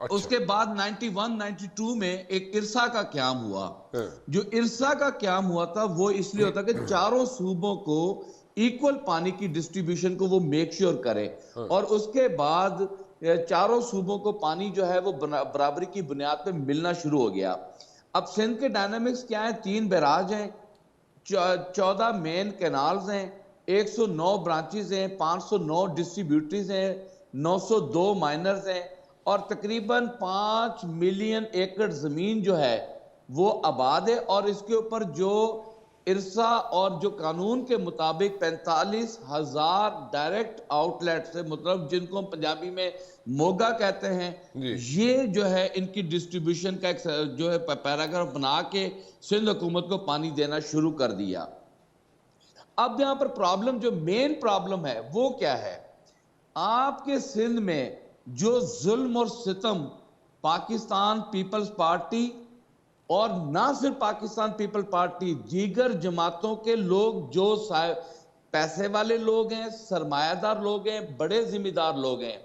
اس کے بعد 91 92 میں ایک ارسا کا قیام ہوا. جو ارسا کا قیام ہوا تھا وہ اس لیے ہوتا کہ چاروں صوبوں کو ایکول پانی کی ڈسٹریبیوشن کو وہ میک شیور کرے, اور اس کے بعد چاروں صوبوں کو پانی جو ہے وہ برابری کی بنیاد پہ ملنا شروع ہو گیا. اب سندھ کے ڈائنامکس کیا ہیں؟ 3 بیراج ہیں, 14 مین کینالز ہیں, 109 برانچز ہیں, 509 ڈسٹریبیوٹریز ہیں, 902 مائنرز ہیں, اور تقریباً 5 ملین ایکڑ زمین جو ہے وہ آباد ہے. اور اس کے اوپر جو ارسا اور جو قانون کے مطابق 45,000 ڈائریکٹ آؤٹ لیٹس ہے, مطلب جن کو ہم پنجابی میں موگا کہتے ہیں, یہ جو ہے ان کی ڈسٹریبیوشن کا ایک جو ہے پیراگراف بنا کے سندھ حکومت کو پانی دینا شروع کر دیا. اب یہاں پر پرابلم, جو مین پرابلم ہے وہ کیا ہے؟ آپ کے سندھ میں جو ظلم اور ستم پاکستان پیپلز پارٹی اور نہ صرف پاکستان پیپل پارٹی, دیگر جماعتوں کے لوگ جو پیسے والے لوگ ہیں, سرمایہ دار لوگ ہیں, بڑے ذمہ دار لوگ ہیں,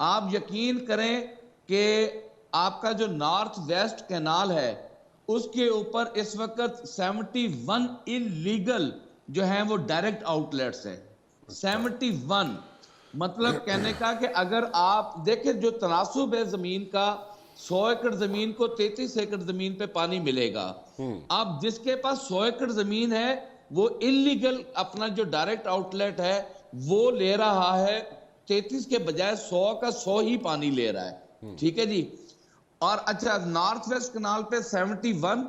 آپ یقین کریں کہ آپ کا جو نارتھ ویسٹ کینال ہے اس کے اوپر اس وقت 71 انلیگل جو ہیں وہ ڈائریکٹ آؤٹ لیٹس ہیں. 71 مطلب کہنے کا کہ اگر آپ دیکھیں جو تناسب ہے زمین کا, 100 ایکڑ زمین کو 33 ایکڑ زمین پہ پانی ملے گا. اب جس کے پاس 100 ایکڑ زمین ہے وہ انلیگل اپنا جو ڈائریکٹ آؤٹ لیٹ ہے وہ لے رہا ہے 33 کے بجائے 100 کا 100 ہی پانی لے رہا ہے. ٹھیک ہے جی. اور اچھا نارتھ ویسٹ کنال پہ 71,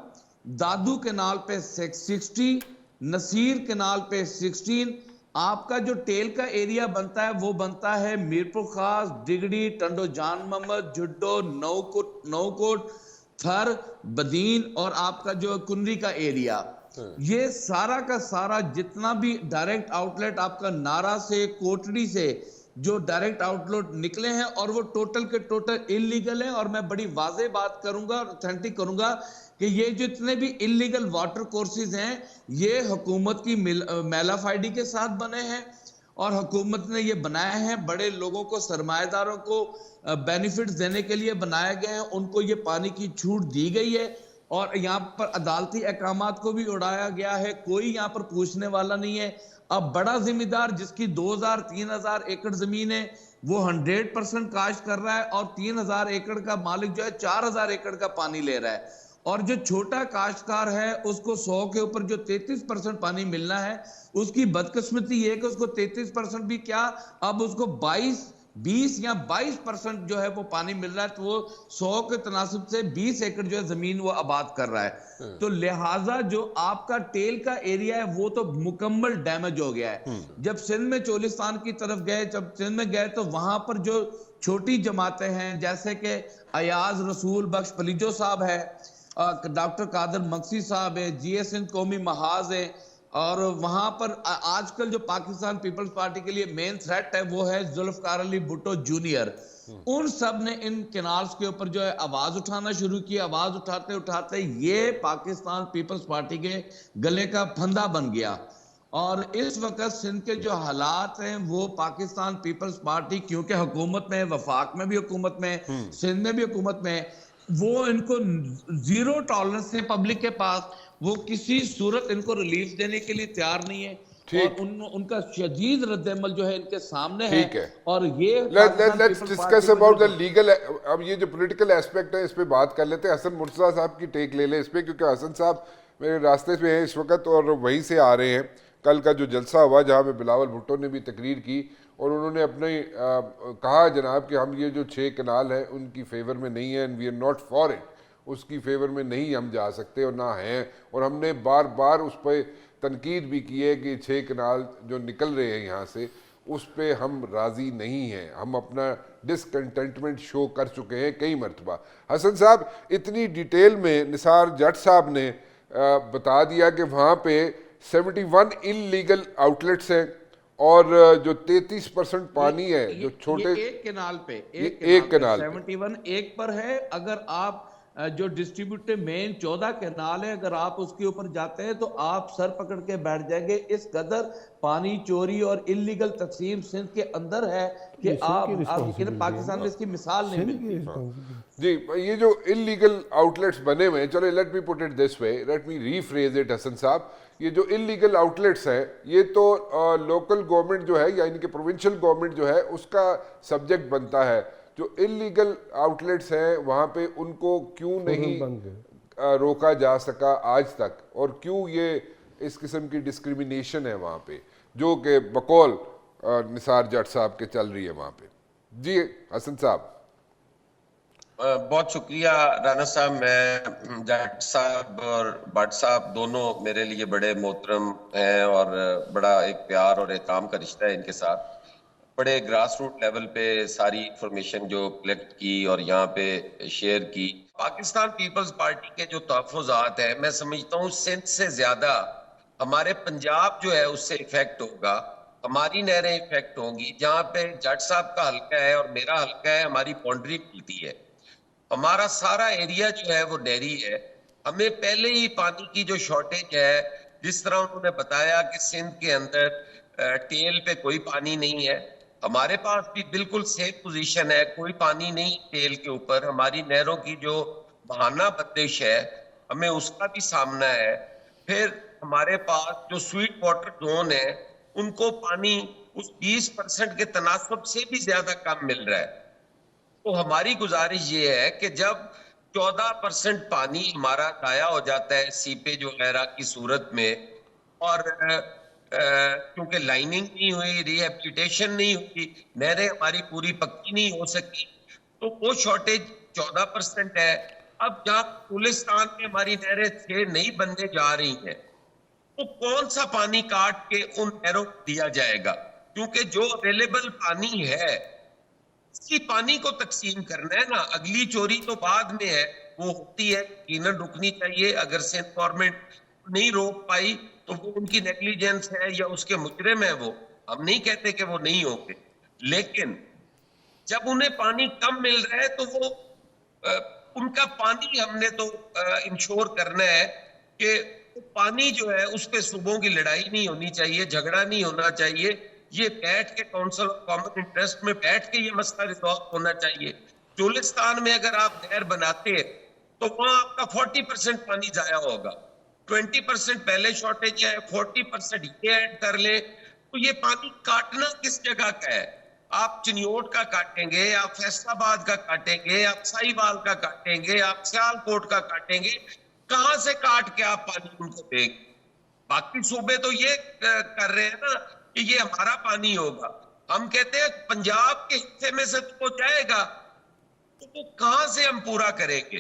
دادو کنال پہ 60, نصیر کنال پہ 16. آپ کا جو ٹیل کا ایریا بنتا ہے وہ بنتا ہے میرپور خاص, ڈگڑی, ٹنڈو جان محمد, جھڈو, نوکوٹ, تھر, بدین, اور آپ کا جو کنری کا ایریا. یہ سارا کا سارا جتنا بھی ڈائریکٹ آؤٹ لیٹ آپ کا نارا سے, کوٹڑی سے جو ڈائریکٹ آؤٹ لیٹ نکلے ہیں, اور وہ ٹوٹل کے ٹوٹل انلیگل ہیں. اور میں بڑی واضح بات کروں گا اور اتھینٹک کروں گا کہ یہ جتنے بھی انلیگل واٹر کورسز ہیں یہ حکومت کی میلا فائڈی کے ساتھ بنے ہیں, اور حکومت نے یہ بنائے ہیں, بڑے لوگوں کو, سرمایہ داروں کو بینیفٹس دینے کے لیے بنائے گئے ہیں, ان کو یہ پانی کی چھوٹ دی گئی ہے, اور یہاں پر عدالتی احکامات کو بھی اڑایا گیا ہے, کوئی یہاں پر پوچھنے والا نہیں ہے. اب بڑا ذمہ دار جس کی 2,000-3,000 ایکڑ زمین ہے وہ 100% کاشت کر رہا ہے, اور 3,000 ایکڑ کا مالک جو ہے 4,000 ایکڑ کا پانی لے رہا ہے, اور جو چھوٹا کاشتکار ہے اس کو 100 کے اوپر جو 33% پانی ملنا ہے, اس کی بدقسمتی یہ ہے کہ اس کو 33% بھی کیا, اب اس کو 20 یا 22% جو ہے وہ پانی مل رہا ہے, تو وہ 100 کے تناسب سے 20 ایکڑ جو ہے زمین وہ آباد کر رہا ہے. تو لہٰذا جو آپ کا ٹیل کا ایریا ہے وہ تو مکمل ڈیمیج ہو گیا ہے. جب سندھ میں چولستان کی طرف گئے, جب سندھ میں گئے تو وہاں پر جو چھوٹی جماعتیں ہیں جیسے کہ ایاز رسول بخش پلیجو صاحب ہے, ڈاکٹر قادر مقصی صاحب ہے, جی ایس سندھ قومی محاذ ہے, اور وہاں پر آج کل جو پاکستان پیپلز پارٹی کے لیے مین تھریٹ ہے وہ ہے ذوالفقار علی بھٹو جونیئر. ان سب نے ان کنالز کے اوپر جو ہے آواز اٹھانا شروع کی. آواز اٹھاتے اٹھاتے یہ پاکستان پیپلز پارٹی کے گلے کا پھندا بن گیا, اور اس وقت سندھ کے جو حالات ہیں وہ پاکستان پیپلز پارٹی, کیونکہ حکومت میں, وفاق میں بھی حکومت میں, سندھ میں بھی حکومت میں, وہ ان کو زیرو ٹالرنس ہے پبلک کے پاس, وہ کسی صورت ان کو ریلیف دینے کے لیے تیار نہیں ہے, اور ان کا شدید رد عمل جو ہے ان کے سامنے ہے. اور یہ let's discuss about the legal, اب یہ جو پولیٹیکل ایسپیکٹ ہے اس پہ بات کر لیتے ہیں. حسن مرتضیٰ صاحب کی ٹیک لے لیں اس پہ, کیونکہ حسن صاحب میرے راستے پہ ہیں اس وقت اور وہیں سے آ رہے ہیں. کل کا جو جلسہ ہوا جہاں پہ بلاول بھٹو نے بھی تقریر کی, اور انہوں نے اپنے کہا جناب کہ ہم یہ جو 6 کنال ہیں ان کی فیور میں نہیں ہیں, and we are not for it, اس کی فیور میں نہیں ہم جا سکتے اور نہ ہیں. اور ہم نے بار بار اس پہ تنقید بھی کی ہے کہ 6 کنال جو نکل رہے ہیں یہاں سے اس پہ ہم راضی نہیں ہیں, ہم اپنا ڈسکنٹینٹمنٹ شو کر چکے ہیں کئی مرتبہ. حسن صاحب اتنی ڈیٹیل میں نثار جٹ صاحب نے بتا دیا کہ وہاں پہ 71 انلیگل آؤٹ لیٹس ہیں, اور جو 33% پانی ہے جو چھوٹے ایک کنال پہ, ایک کنال 71 ایک پر ہے. اگر آپ جو ڈسٹریبیوٹر مین 14 کینال ہے، اگر آپ اس کے اوپر جاتے ہیں تو آپ سر پکڑ کے بیٹھ جائیں گے، اس قدر پانی چوری اور انلیگل تقسیم سندھ کے اندر ہے کہ آپ یقیناً پاکستان میں اس کی مثال نہیں ملتی۔ جی یہ جو انلیگل آؤٹلیٹس بنے ہوئے ہیں، چلو let me put it this way, let me rephrase it Hasan صاحب، یہ جو انلیگل آؤٹلیٹس ہیں یہ تو لوکل گورنمنٹ جو ہے یا ان کے پروونشل گورنمنٹ جو ہے اس کا سبجیکٹ بنتا ہے۔ جو انلیگل آؤٹلیٹس ہیں وہاں پہ ان کو کیوں نہیں روکا جا سکا آج تک، اور کیوں یہ اس قسم کی ڈسکریمنیشن ہے وہاں پہ جو کہ بقول نثار جٹ صاحب کے چل رہی ہے وہاں پہ؟ جی حسن صاحب۔ بہت شکریہ رانا صاحب، میں جٹ صاحب اور بٹ صاحب دونوں میرے لیے بڑے محترم ہیں اور بڑا ایک پیار اور احترام کا رشتہ ہے ان کے ساتھ۔ بڑے گراس روٹ لیول پہ ساری انفارمیشن جو کلیکٹ کی اور یہاں پہ شیئر کی۔ پاکستان پیپلز پارٹی کے جو تحفظات ہیں، میں سمجھتا ہوں سندھ سے زیادہ ہمارے پنجاب جو ہے اس سے افیکٹ ہوگا، ہماری نہریں افیکٹ ہوں گی۔ جہاں پہ جٹ صاحب کا حلقہ ہے اور میرا حلقہ ہے، ہماری باؤنڈری ملتی ہے، ہمارا سارا ایریا جو ہے وہ نہری ہے، ہمیں پہلے ہی پانی کی جو شارٹیج ہے، جس طرح انہوں نے بتایا کہ سندھ کے اندر ٹیل پہ کوئی پانی نہیں ہے، ہمارے پاس بھی بالکل سیم پوزیشن ہے، کوئی پانی نہیں ٹیل کے اوپر، ہماری نہروں کی جو بہانہ بندش ہے ہمیں اس کا بھی سامنا ہے۔ پھر ہمارے پاس جو سویٹ واٹر زون ہے ان کو پانی اس 20% کے تناسب سے بھی زیادہ کم مل رہا ہے۔ تو ہماری گزارش یہ ہے کہ جب 14% پانی ہمارا ضائع ہو جاتا ہے سیپیج وغیرہ کی صورت میں، اور کیونکہ لائننگ نہیں ہوئی، ری ہیبلیٹیشن نہیں ہوئی، نہریں ہماری پوری پکی نہیں ہو سکی، تو وہ شارٹیج 14% ہے۔ اب جہاں پولستان میں ہماری نہریں 6 نہیں بننے جا رہی ہیں، تو کون سا پانی کاٹ کے ان نہروں کو دیا جائے گا؟ کیونکہ جو اویلیبل پانی ہے اسی پانی کو تقسیم کرنا ہے نا۔ اگلی چوری تو بعد میں ہے، وہ ہوتی ہے، یقیناً رکنی چاہیے۔ اگر سندھ گورنمنٹ نہیں روک پائی تو وہ ان کی نیگلیجنس ہے یا اس کے مجرم ہے، وہ ہم نہیں کہتے کہ وہ نہیں ہوں گے، لیکن جب انہیں پانی کم مل رہا ہے تو وہ ان کا پانی ہم نے تو انشور کرنا ہے کہ پانی جو ہے اس پہ صوبوں کی لڑائی نہیں ہونی چاہیے، جھگڑا نہیں ہونا چاہیے، یہ بیٹھ کے کونسل آف کامن انٹرسٹ میں بیٹھ کے یہ مسئلہ ریزالو ہونا چاہیے۔ چولستان میں اگر آپ نہر بناتے ہیں تو وہاں آپ کا 40% پانی ضائع ہوگا، 20% پہلے شارٹیج ہے، 40% یہ ایڈ کر لیں، تو یہ پانی کاٹنا کس جگہ کا ہے؟ آپ چنیوٹ کا کاٹیں گے، آپ فیصل آباد کا کاٹیں گے، آپ سائی وال کا کاٹیں گے، آپ سیال کوٹ کا کاٹیں گے، کہاں سے کاٹ کے آپ پانی ان کو دیں گے؟ باقی صوبے تو یہ کر رہے ہیں نا کہ یہ ہمارا پانی ہوگا، ہم کہتے ہیں پنجاب کے حصے میں سے تو جائے گا، تو وہ کہاں سے ہم پورا کریں گے؟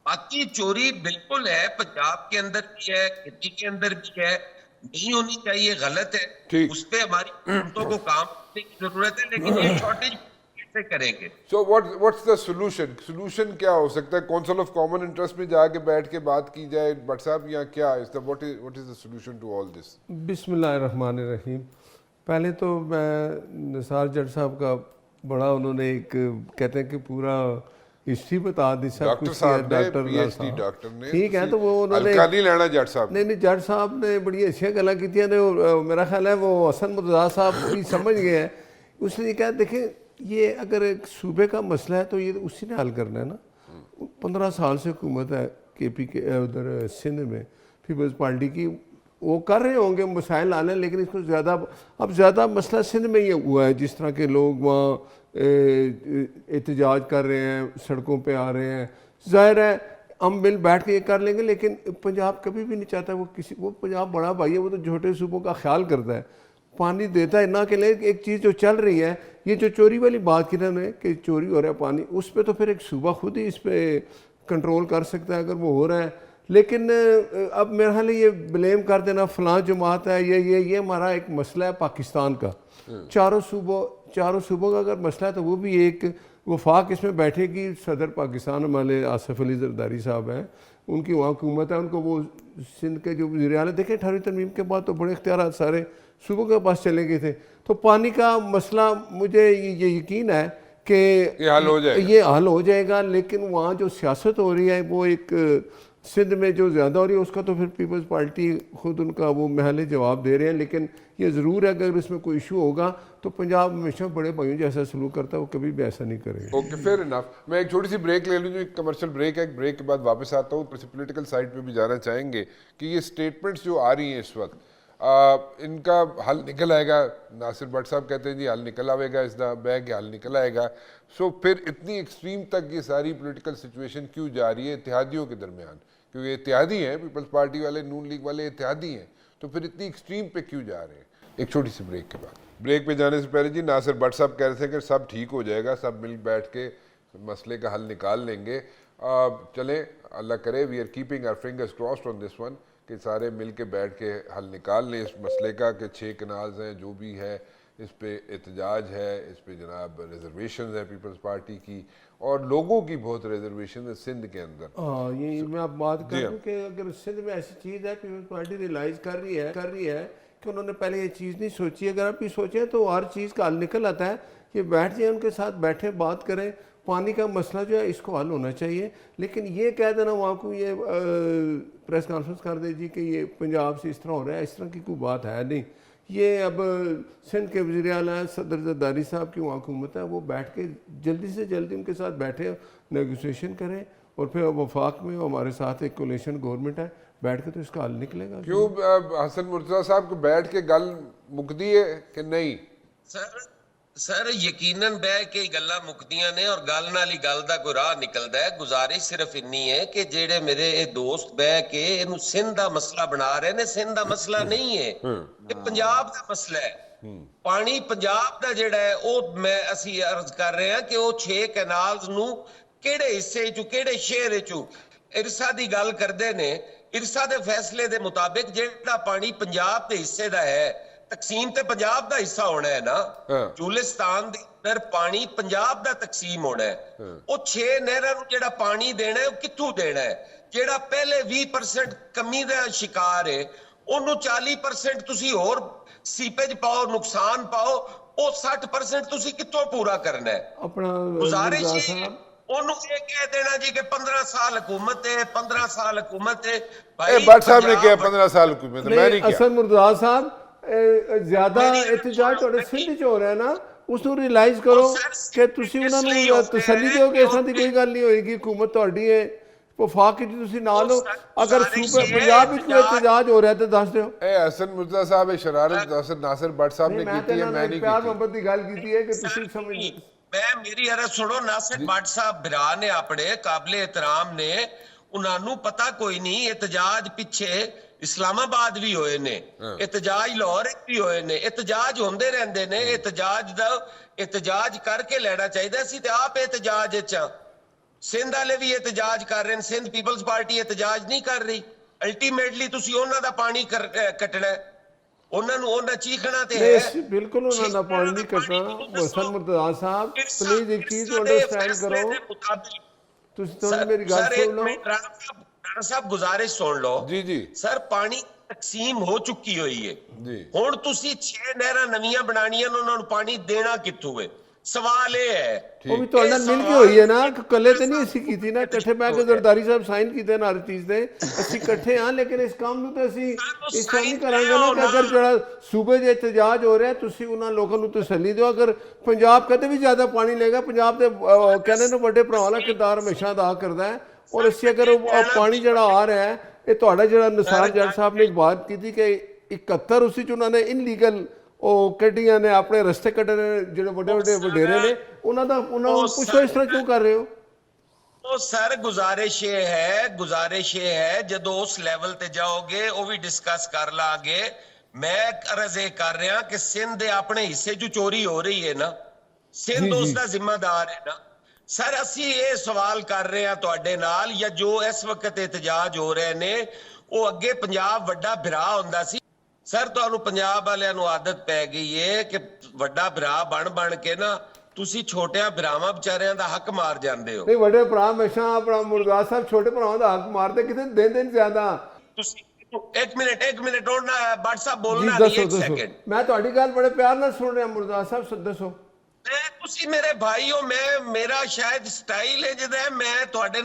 باقی چوری بالکل ہے، پنجاب کے اندر بھی ہے، کھیتی کے اندر بھی ہے، نہیں ہونی چاہیے، غلط ہے، اس پہ ہماری حکومتوں کو کام کرنے کی ضرورت ہے، لیکن یہ شارٹیج کیسے کریں گے؟ سو واٹس دا سولوشن کیا ہو سکتا ہے؟ کونسل آف کامن انٹرسٹ میں جا کے بیٹھ کے بات کی جائے بٹ صاحب، یا کیا what is the solution to all this? بسم اللہ الرحمن الرحیم۔ پہلے تو میں نثار جٹ صاحب کا بڑا انہوں نے ایک کہتے ہیں کہ پورا ہسٹری بتا دی، سب کچھ ڈاکٹر نے، ٹھیک ہے، تو وہ انہوں نے نہیں لینا جٹ صاحب نہیں جٹ صاحب نے بڑی اچھی گلاں کی، میرا خیال ہے وہ حسن مرتضیٰ صاحب بھی سمجھ گئے ہیں۔ اس نے کہا دیکھیں یہ اگر ایک صوبے کا مسئلہ ہے تو یہ اسی نے حل کرنا ہے نا۔ 15 سال سے حکومت ہے کے پی کے ادھر سندھ میں پیپلز پارٹی کی، وہ کر رہے ہوں گے مسائل حل ہیں، لیکن اس کو زیادہ مسئلہ سندھ میں ہی ہوا ہے، جس طرح کے لوگ وہاں احتجاج کر رہے ہیں، سڑکوں پہ آ رہے ہیں۔ ظاہر ہے ہم مل بیٹھ کے یہ کر لیں گے، لیکن پنجاب کبھی بھی نہیں چاہتا، وہ پنجاب بڑا بھائی ہے، وہ تو چھوٹے صوبوں کا خیال کرتا ہے، پانی دیتا ہے نہ کہ لے۔ ایک چیز جو چل رہی ہے، یہ جو چوری والی بات کی نا نے کہ چوری ہو رہا ہے پانی، اس پہ تو پھر ایک صوبہ خود ہی اس پہ کنٹرول کر سکتا ہے اگر وہ ہو رہا ہے۔ لیکن اب میرا خیال ہے یہ بلیم کر دینا فلاں جماعت ہے، یہ ہمارا ایک مسئلہ ہے پاکستان کا، چاروں صوبوں کا اگر مسئلہ ہے تو وہ بھی ایک وفاق اس میں بیٹھے گی۔ صدر پاکستان ہمارے آصف علی زرداری صاحب ہیں، ان کی وہاں حکومت ہے، ان کو وہ سندھ کے جو وزیر اعلیٰ دیکھیں 18ویں ترمیم کے بعد تو بڑے اختیارات سارے صوبوں کے پاس چلے گئے تھے۔ تو پانی کا مسئلہ مجھے یہ یقین ہے کہ یہ حل ہو جائے گا، یہ حل ہو جائے گا، لیکن وہاں جو سیاست ہو رہی ہے وہ ایک سندھ میں جو زیادہ ہو رہی ہے اس کا تو پھر پیپلز پارٹی خود ان کا وہ محل جواب دے رہے ہیں، لیکن یہ ضرور ہے کہ اگر اس میں کوئی ایشو ہوگا تو پنجاب ہمیشہ بڑے بھائیوں جیسا سلوک کرتا ہے، وہ کبھی بھی ایسا نہیں کرے گا۔ Okay fair enough. میں ایک چھوٹی سی بریک لے لوں، جو ایک کمرشل بریک ہے، ایک بریک کے بعد واپس آتا ہوں۔ پولیٹیکل سائڈ پہ بھی جانا چاہیں گے کہ یہ اسٹیٹمنٹس جو آ رہی ہیں اس وقت، ان کا حل نکل آئے گا؟ ناصر بٹ صاحب کہتے ہیں جی حل نکل آئے گا، اس دا بیگ حل نکل آئے گا۔ سو پھر اتنی ایکسٹریم تک یہ ساری پولیٹیکل سچویشن کیوں جا رہی ہے اتحادیوں کے درمیان؟ کیونکہ اتحادی ہیں، پیپلز پارٹی والے، نون لیگ والے اتحادی ہیں، تو پھر اتنی ایکسٹریم پہ کیوں جا رہے ہیں؟ ایک چھوٹی سی بریک کے بعد۔ بریک پہ جانے سے پہلے جی ناصر بٹ صاحب کہہ رہے تھے کہ سب ٹھیک ہو جائے گا، سب مل بیٹھ کے مسئلے کا حل نکال لیں گے۔ چلیں اللہ کرے، we are keeping our fingers crossed on this one, کہ سارے مل کے بیٹھ کے حل نکال لیں اس مسئلے کا، کہ 6 کنالز ہیں جو بھی ہے، اس پہ احتجاج ہے، اس پہ جناب ریزرویشنز ہیں پیپلز پارٹی کی، اور لوگوں کی بہت ریزرویشن ہے سندھ کے اندر۔ ہاں یہ میں اب بات کر دوں کہ اگر سندھ میں ایسی چیز ہے پیپلز پارٹی ریلائز کر رہی ہے کہ انہوں نے پہلے یہ چیز نہیں سوچی، اگر آپ یہ سوچیں تو ہر چیز کا حل نکل آتا ہے۔ یہ بیٹھ جائیں، ان کے ساتھ بیٹھیں، بات کریں، پانی کا مسئلہ جو ہے اس کو حل ہونا چاہیے۔ لیکن یہ کہہ دینا وہاں کو، یہ پریس کانفرنس کر دے جی کہ یہ پنجاب سے اس طرح ہو رہا ہے، اس طرح کی کوئی بات ہے نہیں۔ یہ اب سندھ کے وزیر اعلیٰ صدر زرداری صاحب کی وہاں حکومت ہے، وہ بیٹھ کے جلدی سے جلدی ان کے ساتھ بیٹھے، نیگوسیشن کریں، اور پھر وفاق میں ہمارے ساتھ ایک کولیشن گورنمنٹ ہے، بیٹھ کے تو اس کا حل نکلے گا۔ کیوں حسن مرتضیٰ صاحب کو بیٹھ کے گل مکدی ہے کہ نہیں؟ سر یقیناً بہ کے گلاں مکدیاں نے، اور گل نال ہی گل دا کوئی راہ نکلدا ہے۔ گزارش صرف انی ہے کہ جیڑے میرے دوست بہ کے اینو سندھ دا مسئلہ بنا رہے نے، سندھ دا مسئلہ نہیں ہے، یہ پنجاب دا مسئلہ ہے۔ پانی پنجاب دا جیڑا ہے او میں اسی عرض کر رہے ہیں کہ وہ 6 کینالز نو کیڑے حصے چوں کیڑے شہر چوں ارسا دی گل کردے نے۔ ارسا دے فیصلے دے مطابق جیڑا پانی پنجاب دے حصے دا ہے، تقسیم تے پنجاب دا حصہ ہونا ہے نا۔ چولستان دے اندر پانی پنجاب دا تقسیم ہونا ہے۔ او 6 نہراں نوں جیڑا پانی دینا ہے او کتھوں دینا ہے؟ جیڑا پہلے 20% کمی دا شکار ہے، انہوں 40% تسی اور سیپیج پاؤ، نقصان پاؤ، او 60% تسی کتوں پورا کرنا ہے؟ اپنا گزارش ہے انہوں یہ کہہ دینا جی کہ 15 سال حکومت ہے، 15 سال حکومت ہے۔ بٹ صاحب نے کیا 15 سال حکومت ہے؟ میں نہیں کیا۔ حسن مرتضیٰ صاحب زیادہ احتجاج تھوڑے سندھ چ ہو رہا ہے نا، اس کو ریلائز کرو کہ تسی انہوں نے تسلی دیو کہ اس طرح کی کوئی گل نہیں ہوئے گی، حکومت تہاڈی ہے، وفاق کی تسی نال ہو۔ اگر صوبے پنجاب وچ کوئی احتجاج ہو رہا ہے تو دس دیو۔ اے حسن مرتضیٰ صاحب، شرارت ناصر بٹ صاحب نے کی ہے، میں نہیں پیار کی۔ محبت کی گل کی ہے کہ تسی سمجھ۔ میں میری عرض سنو، ناصر بٹ صاحب برا نے اپنے قابل احترام نے، انہوں پتہ کوئی نہیں احتجاج پیچھے اسلام آباد بھی ہوئے نے، احتجاج لاہور بھی ہوئے نے، احتجاج ہوندے رہندے نے۔ احتجاج کر کے لینا چاہیے سی تے آپ احتجاج چاں۔ سندھ والے بھی احتجاج کر رہے ہیں، سندھ پیپلز پارٹی احتجاج نہیں کر رہی۔ الٹیمیٹلی تسی انہاں دا پانی کٹنا ہے، انہاں نوں انہاں چیخنا تے ہے۔ بالکل انہوں نے پانی نہیں کرنا۔ حسن مرتضیٰ صاحب پلیز ایک چیز انڈرسٹینڈ کرو، تسی میری گل سن لو۔ رانا صاحب گزارش سن لو جی جی سر، پانی تقسیم ہو چکی ہوئی ہے جی۔ ہن تسی 6 نہراں نویاں بنانیاں، انہاں نوں پانی دینا کتھوں ہے؟ سوال یہ ہے۔ وہ بھی تو مل کے ہوئی ہے نا، کلے تے نہیں اسی کیتی نا، کٹھے بیٹھ کے زرداری صاحب سائن کیتے نا ہر چیز دے، اسی کٹھے ہاں، لیکن اس کام نوں تے اسی اس طرح نہیں کریں گے نا کہ اگر جڑا صوبے دے احتجاج ہو رہا ہے تسی انہاں لوکاں نوں تسلی دیو۔ اگر پنجاب کدے بھی زیادہ پانی لے گا، پنجاب دے کہنے نوں بڑے بھرا والا کردار ہمیشہ ادا کردا ہے، اور اسی اگر پانی جڑا آ رہا ہے، یہ تہاڈا جڑا نثار جٹ صاحب نے ایک بات کی تھی کہ 71 اسی چ انہوں نے ان لیگل وہ کڈیاں نے، اپنے رستے کٹے نے، جڑے بڑے بڑے وڈیرے نے، انہوں پوچھو اس طرح کیوں کر رہے ہو؟ وہ سر گزارش یہ ہے جدو اس لیول تے جاؤ گے وہ بھی ڈسکس کر لاں گے۔ میں عرض یہ کر رہا کہ سندھ اپنے حصے جو چوری ہو رہی ہے نا، سندھ اس دا ذمہ دار ہے نا۔ سر اسی یہ سوال کر رہے ہیں تواڈے نال، یا جو اس وقت احتجاج ہو رہے نے وہ اگے پنجاب وڈا بھرا ہوندا سی۔ سر تانوں پنجاب والےاں نوں عادت پی گئی ہے کہ وڈا بھرا بن کے نا تسی چھوٹیاں بھراواں بیچاریاں دا حق مار جاندے ہو۔ نہیں وڈے بھرا ہمیشہ اپنا مرزا صاحب چھوٹے بھراواں دا حق مارتے کتے دن زیادہ۔ ایک منٹ اور بٹ صاحب جی بولنا دسو نہیں، ایک دسو، سیکنڈ میں تہاڈی گل بڑے پیار نال سن رہا مرزا صاحب، دسو۔ میں ਤੁਸੀਂ ਮੇਰੇ ਭਾਈ ਹੋ, ਮੇਰਾ ਸ਼ਾਇਦ ਸਟਾਈਲ ਹੈ ਜਿਹਦਾ ਮੈਂ ਤੁਹਾਡੇ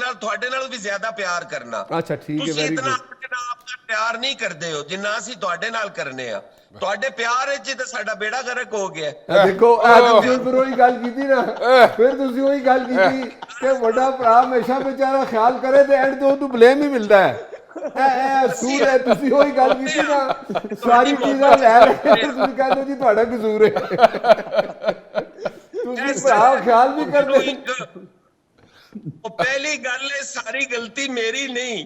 ਨਾਲ ਵੀ ਜ਼ਿਆਦਾ ਪਿਆਰ ਕਰਨਾ। ਅੱਛਾ ਠੀਕ ਹੈ, ਤੁਸੀਂ ਵੈਰੀ ਇਤਨਾ ਗੁੱਡ। ਆਪਣੇ ਆਪ ਨਾਲ ਪਿਆਰ ਨਹੀਂ ਕਰਦੇ ਹੋ ਜਿੰਨਾ ਅਸੀਂ ਤੁਹਾਡੇ ਨਾਲ ਕਰਨੇ ਆ। ਤੁਹਾਡੇ ਪਿਆਰ ਵਿੱਚ ਤਾਂ ਸਾਡਾ ਬੇੜਾ ਗਰਕ ਹੋ ਗਿਆ। ਦੇਖੋ ਤੁਸੀਂ ਫਿਰ ਉਹੀ ਗੱਲ ਕੀਤੀ ਨਾ, ਫਿਰ ਤੁਸੀਂ ਉਹੀ ਗੱਲ ਕੀਤੀ ਕਿ ਵੱਡਾ ਭਰਾ ਹਮੇਸ਼ਾ ਵਿਚਾਰਾ ਖਿਆਲ ਕਰੇ ਤੇ ਐਂਡ ਤੋਂ ਬਲੇਮ ਹੀ ਮਿਲਦਾ ਹੈ। ਕਸੂਰ ਹੈ, ਤੁਸੀਂ ਉਹੀ ਗੱਲ ਕੀਤੀ ਨਾ, ਸਾਰੀ ਚੀਜ਼ਾਂ ਲੈ ਲੈ ਕੇ ਤੁਸੀਂ ਕਹਿੰਦੇ ਜੀ ਤੁਹਾਡਾ ਕਸੂਰ ਹੈ। ਤੁਸੀਂ ਭਰਾ ਖਿਆਲ ਵੀ ਕਰਦੇ। ਉਹ ਪਹਿਲੀ ਗੱਲ ਹੈ, ਸਾਰੀ ਗਲਤੀ ਮੇਰੀ ਨਹੀਂ।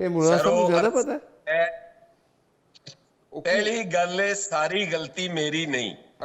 ਇਹ ਮੁਰਤਜ਼ਾ ਸਾਹਿਬ ਨੂੰ ਜ਼ਿਆਦਾ ਪਤਾ ਹੈ। ਪਹਿਲੀ ਗੱਲ ਹੈ, ਸਾਰੀ ਗਲਤੀ ਮੇਰੀ ਨਹੀਂ।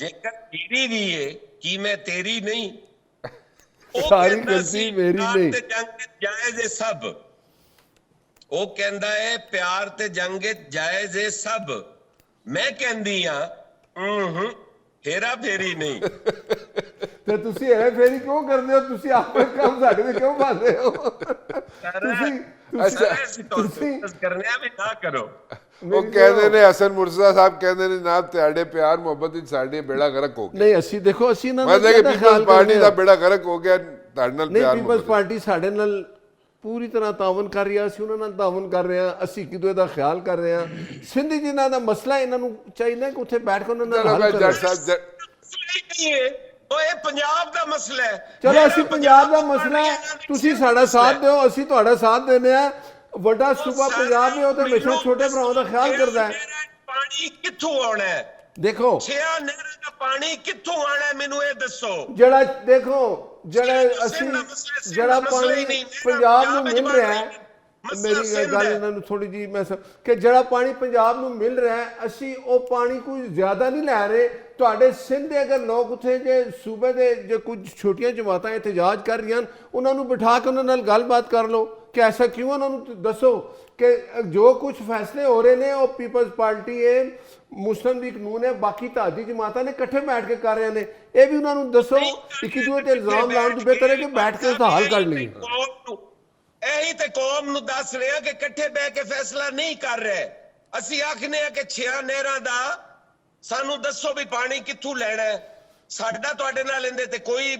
ਜੇਕਰ ਮੇਰੀ ਵੀ ਹੈ ਕਿ ਮੈਂ ਤੇਰੀ ਨਹੀਂ, ਸਾਰੀ ਗਲਤੀ ਮੇਰੀ ਨਹੀਂ। ਤੇ ਜੰਗ ਜਾਇਜ਼ ਹੈ ਸਭ। ਉਹ ਕਹਿੰਦਾ ਹੈ ਪਿਆਰ ਤੇ ਜੰਗ ਜਾਇਜ਼ ਹੈ ਸਭ। ਮੈਂ ਕਹਿੰਦੀ ਆ ਹੇਰਾ ਫੇਰੀ ਨਹੀਂ। ਤੇ ਤੁਸੀਂ ਇਹ ਫੇਰੀ ਕਿਉਂ ਕਰਦੇ ਹੋ? ਤੁਸੀਂ ਆਪਣੇ ਕੰਮ ਸਾਡੇ ਤੇ ਕਿਉਂ ਪਾਉਂਦੇ ਹੋ? ਤੁਸੀਂ ਕਰਨਿਆ ਵੀ ਨਾ ਕਰੋ। ਉਹ ਕਹਿੰਦੇ ਨੇ ਹਸਨ ਮੁਰਤਜ਼ਾ ਸਾਹਿਬ ਕਹਿੰਦੇ ਨੇ ਨਾ ਤੁਹਾਡੇ ਪਿਆਰ ਮੁਹੱਬਤ ਵਿੱਚ ਸਾਡੇ ਬੇੜਾ ਗਰਕ ਹੋ ਗਿਆ। ਨਹੀਂ ਅਸੀਂ ਦੇਖੋ ਅਸੀਂ ਨਾ ਮਤਲਬ ਕਿ ਪੀਪਲਜ਼ ਪਾਰਟੀ ਦਾ ਬੇੜਾ ਗਰਕ ਹੋ ਗਿਆ ਤੁਹਾਡੇ ਨਾਲ ਨਹੀਂ। ਪਿਆਰ ਪੀਪਲਜ਼ ਪਾਰਟੀ ਸਾਡੇ ਨਾਲ ਪੂਰੀ ਤਰ੍ਹਾਂ ਤਾਵਨ ਕਰ ਰਹੀ ਆ, ਅਸੀਂ ਉਹਨਾਂ ਨਾਲ ਤਾਵਨ ਕਰ ਰਹੇ ਹਾਂ, ਅਸੀਂ ਇੱਕ ਦੂਜੇ ਦਾ ਖਿਆਲ ਕਰ ਰਹੇ ਹਾਂ। ਸਿੰਧੀ ਜਿਨ੍ਹਾਂ ਦਾ ਮਸਲਾ ਇਹਨਾਂ ਨੂੰ ਚਾਹੀਦਾ ਕਿ ਉੱਥੇ ਬੈਠ ਕੇ ਉਹਨਾਂ ਨਾਲ ਹੱਲ ਕਰੋ। ਇਹ ਪੰਜਾਬ ਦਾ ਮਸਲਾ ਹੈ। ਚਲੋ ਅਸੀਂ ਪੰਜਾਬ ਦਾ ਮਸਲਾ ਹੈ, ਤੁਸੀਂ ਸਾਡਾ ਸਾਥ ਦਿਓ, ਅਸੀਂ ਤੁਹਾਡਾ ਸਾਥ ਦਿੰਦੇ ਆ। ਵੱਡਾ ਸੂਬਾ ਪੰਜਾਬ ਹੈ, ਉਹ ਤਾਂ ਹਮੇਸ਼ਾ ਛੋਟੇ ਭਰਾਵਾਂ ਦਾ ਖਿਆਲ ਕਰਦਾ ਹੈ। ਪਾਣੀ ਕਿੱਥੋਂ ਆਉਣਾ ਹੈ? ਦੇਖੋ 6 ਨਹਿਰਾਂ ਦਾ ਪਾਣੀ ਕਿੱਥੋਂ ਆਉਣਾ ਹੈ ਮੈਨੂੰ ਇਹ ਦੱਸੋ। ਜਿਹੜਾ ਦੇਖੋ ਜਿਹੜਾ ਪਾਣੀ ਪੰਜਾਬ ਨੂੰ ਮਿਲ ਰਿਹਾ ਹੈ, ਮੇਰੀ ਗੱਲ ਇਹਨਾਂ ਨੂੰ ਥੋੜੀ ਜੀ ਮੈਂ ਕਿ ਜਿਹੜਾ ਪਾਣੀ ਪੰਜਾਬ ਨੂੰ ਮਿਲ ਰਿਹਾ ਹੈ, ਅਸੀਂ ਉਹ ਪਾਣੀ ਕੋਈ ਜ਼ਿਆਦਾ ਨਹੀਂ ਲੈ ਰਹੇ। ਤੁਹਾਡੇ ਸਿੰਧ ਦੇ ਅਗਰ ਲੋਕ ਉੱਥੇ ਜੇ ਸੂਬੇ ਦੇ ਜੇ ਕੁਝ ਛੋਟੀਆਂ ਜਮਾਤਾਂ ਇਤਜਾਜ ਕਰ ਰਹੀਆਂ, ਉਹਨਾਂ ਨੂੰ ਬਿਠਾ ਕੇ ਉਹਨਾਂ ਨਾਲ ਗੱਲਬਾਤ ਕਰ ਲਓ ਕਿ ਐਸਾ ਕਿਉਂ। ਉਹਨਾਂ ਨੂੰ ਦੱਸੋ ਕਿ ਜੋ ਕੁਝ ਫੈਸਲੇ ਹੋ ਰਹੇ ਨੇ ਉਹ ਪੀਪਲਜ਼ ਪਾਰਟੀ ਹੈ, ਮੁਸਲਿਮ ਲੀਗ ਕਾਨੂੰਨ ਹੈ, ਬਾਕੀ ਤਾਜੀ ਜਮਾਤਾਂ ਨੇ ਇਕੱਠੇ ਬੈਠ ਕੇ ਕਰ ਰਹੇ ਨੇ। ਇਹ ਵੀ ਉਹਨਾਂ ਨੂੰ ਦੱਸੋ। ਇੱਕ ਦੂਜੇ ਤੇ ਇਲਜ਼ਾਮ ਲਾਉਣ ਤੋਂ ਬਿਹਤਰ ਹੈ ਕਿ ਬੈਠ ਕੇ ਉਸਦਾ ਹੱਲ ਕਰ ਲਈਏ। ਇਹੀ ਤੇ ਕੌਮ ਨੂੰ ਦੱਸ ਰਹੇ ਆ ਕਿ ਇਕੱਠੇ ਬਹਿ ਕੇ ਫੈਸਲਾ ਨਹੀਂ ਕਰ ਰਹੇ। ਅਸੀਂ ਆਖਨੇ ਆ ਕਿ 6 ਨਹਿਰਾਂ ਦਾ ਸਾਨੂੰ ਦੱਸੋ ਵੀ ਪਾਣੀ ਕਿੱਥੋਂ ਲੈਣਾ ਹੈ। ਸਾਡਾ ਤੁਹਾਡੇ ਨਾਲ ਇਹਦੇ ਤੇ ਕੋਈ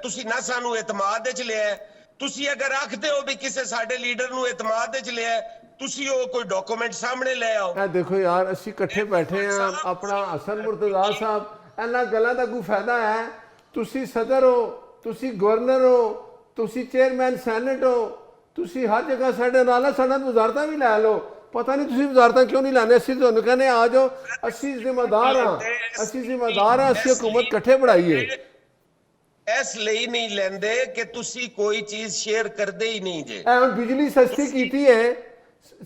ਤੁਸੀਂ ਨਾ ਸਾਨੂੰ ਇਤਮਾਦ ਵਿੱਚ ਲਿਆ। ਤੁਸੀਂ ਅਗਰ ਆਖਦੇ ਹੋ ਵੀ ਕਿਸੇ ਸਾਡੇ ਲੀਡਰ ਨੂੰ ਇਤਮਾਦ ਵਿੱਚ ਲਿਆ, ਤੁਸੀਂ ਉਹ ਕੋਈ ਡਾਕੂਮੈਂਟ ਸਾਹਮਣੇ ਲੈ ਆਓ। ਇਹ ਦੇਖੋ ਯਾਰ ਅਸੀਂ ਇਕੱਠੇ ਬੈਠੇ ਆ, ਆਪਣਾ ਹਸਨ ਮੁਰਤਜ਼ਾ ਸਾਹਿਬ, ਇਹਨਾਂ ਗੱਲਾਂ ਦਾ ਕੋਈ ਫਾਇਦਾ ਹੈ? ਤੁਸੀਂ ਸਦਰ ਹੋ, ਤੁਸੀਂ ਗਵਰਨਰ ਹੋ, ਤੁਸੀਂ ਚੇਅਰਮੈਨ ਸੈਨੇਟ ਹੋ, ਤੁਸੀਂ ਹਰ ਜਗ੍ਹਾ ਸਾਡੇ ਨਾਲ ਸਾਡਾ ਵਜ਼ਾਰਤਾਂ ਵੀ ਲੈ ਲਓ। ਪਤਾ ਨਹੀਂ ਤੁਸੀਂ ਵਜ਼ਾਰਤਾਂ ਕਿਉਂ ਨਹੀਂ ਲੈਣੇ? ਅਸੀਂ ਤੁਹਾਨੂੰ ਕਹਿੰਦੇ ਆ ਜਾਓ, ਅਸੀਂ ਜ਼ਿੰਮੇਦਾਰ ਹਾਂ, ਅਸੀਂ ਹਕੂਮਤ ਇਕੱਠੇ ਬਣਾਈਏ। ਇਸ ਲਈ ਨਹੀਂ ਲੈਂਦੇ ਕਿ ਤੁਸੀਂ ਕੋਈ ਚੀਜ਼ ਸ਼ੇਅਰ ਕਰਦੇ ਹੀ ਨਹੀਂ ਜੇ। ਹੁਣ ਬਿਜਲੀ ਸਸਤੀ ਕੀਤੀ ਹੈ